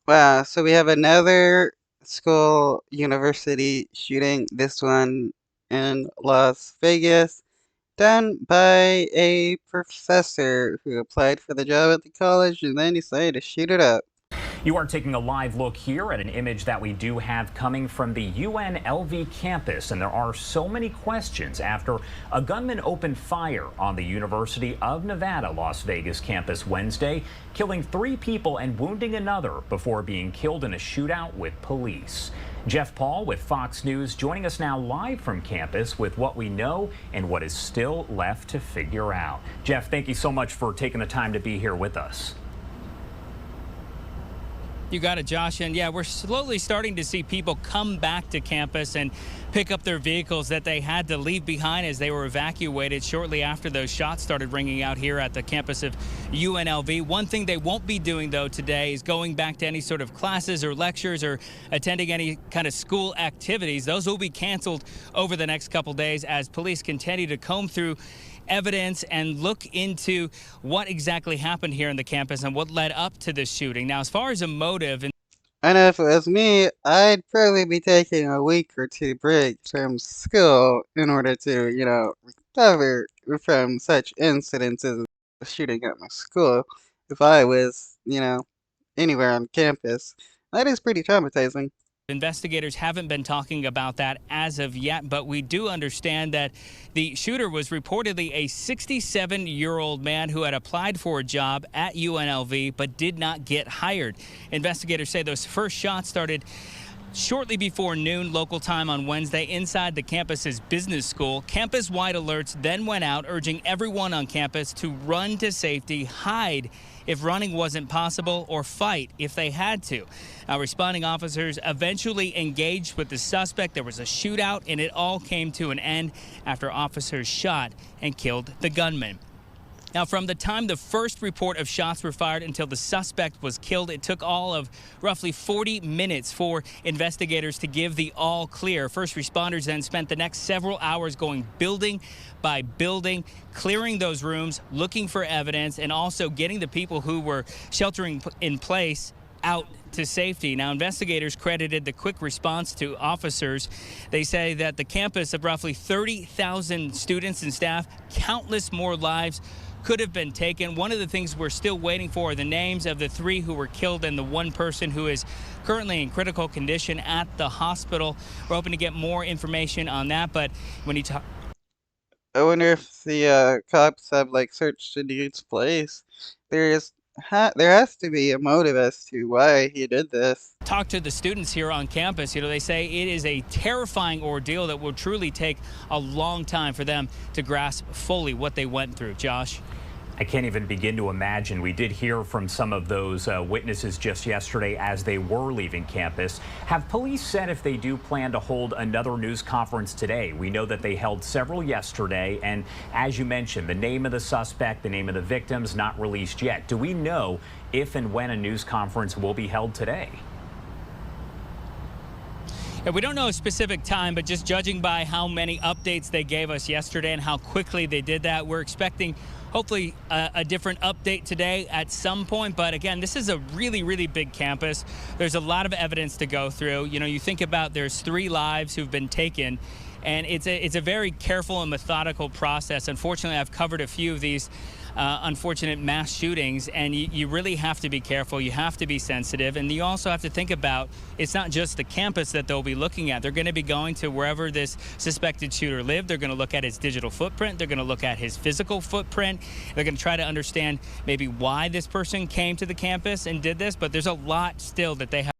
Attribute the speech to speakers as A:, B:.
A: Wow, so we have another school university shooting, this one in Las Vegas, done by a professor who applied for the job at the college and then decided to shoot it up.
B: You are taking a live look here at an image that we do have coming from the UNLV campus, and there are so many questions after a gunman opened fire on the University of Nevada, Las Vegas campus Wednesday, killing 3 people and wounding another before being killed in a shootout with police. Jeff Paul with Fox News joining us now live from campus with what we know and what is still left to figure out. Jeff, thank you so much for taking the time to be here with us.
C: You got it, Josh. And yeah, we're slowly starting to see people come back to campus and pick up their vehicles that they had to leave behind as they were evacuated shortly after those shots started ringing out here at the campus of UNLV. One thing they won't be doing, though, today is going back to any sort of classes or lectures or attending any kind of school activities. Those will be canceled over the next couple days as police continue to comb through evidence and look into what exactly happened here on the campus and what led up to this shooting. Now, as far as a motive,
A: I know if it was me, I'd probably be taking a week or two break from school in order to, recover from such incidences as shooting at my school if I was, anywhere on campus. That is pretty traumatizing.
C: investigators haven't been talking about that as of yet, but we do understand that the shooter was reportedly a 67-year-old man who had applied for a job at UNLV but did not get hired. Investigators say those first shots started shortly before noon local time on Wednesday inside the campus's business school. Campus-wide alerts then went out urging everyone on campus to run to safety, hide if running wasn't possible, or fight if they had to. Responding officers eventually engaged with the suspect. There was a shootout, and it all came to an end after officers shot and killed the gunman. Now, from the time the first report of shots were fired until the suspect was killed, it took all of roughly 40 minutes for investigators to give the all clear. First responders then spent the next several hours going building by building, clearing those rooms, looking for evidence, and also getting the people who were sheltering in place out to safety. Now, investigators credited the quick response to officers. They say that the campus of roughly 30,000 students and staff, countless more lives could have been taken. One of the things we're still waiting for are the names of the 3 who were killed and the 1 person who is currently in critical condition at the hospital. We're hoping to get more information on that, but when you talk,
A: I wonder if the cops have searched the dude's place. There has to be a motive as to why he did this.
C: talk to the students here on campus, they say it is a terrifying ordeal that will truly take a long time for them to grasp fully what they went through. Josh?
B: I can't even begin to imagine. We did hear from some of those witnesses just yesterday as they were leaving campus. Have police said if they do plan to hold another news conference today? We know that they held several yesterday, and as you mentioned, the name of the suspect, the name of the victims, not released yet. Do we know if and when a news conference will be held today?
C: Yeah, we don't know a specific time, but just judging by how many updates they gave us yesterday and how quickly they did that, we're expecting hopefully a different update today at some point. But again, this is a really, really big campus. There's a lot of evidence to go through. You think about there's 3 lives who've been taken, and it's a very careful and methodical process. Unfortunately, I've covered a few of these unfortunate mass shootings, and you really have to be careful. You have to be sensitive, and you also have to think about it's not just the campus that they'll be looking at. They're going to be going to wherever this suspected shooter lived. They're going to look at his digital footprint. They're going to look at his physical footprint. They're going to try to understand maybe why this person came to the campus and did this, but there's a lot still that they have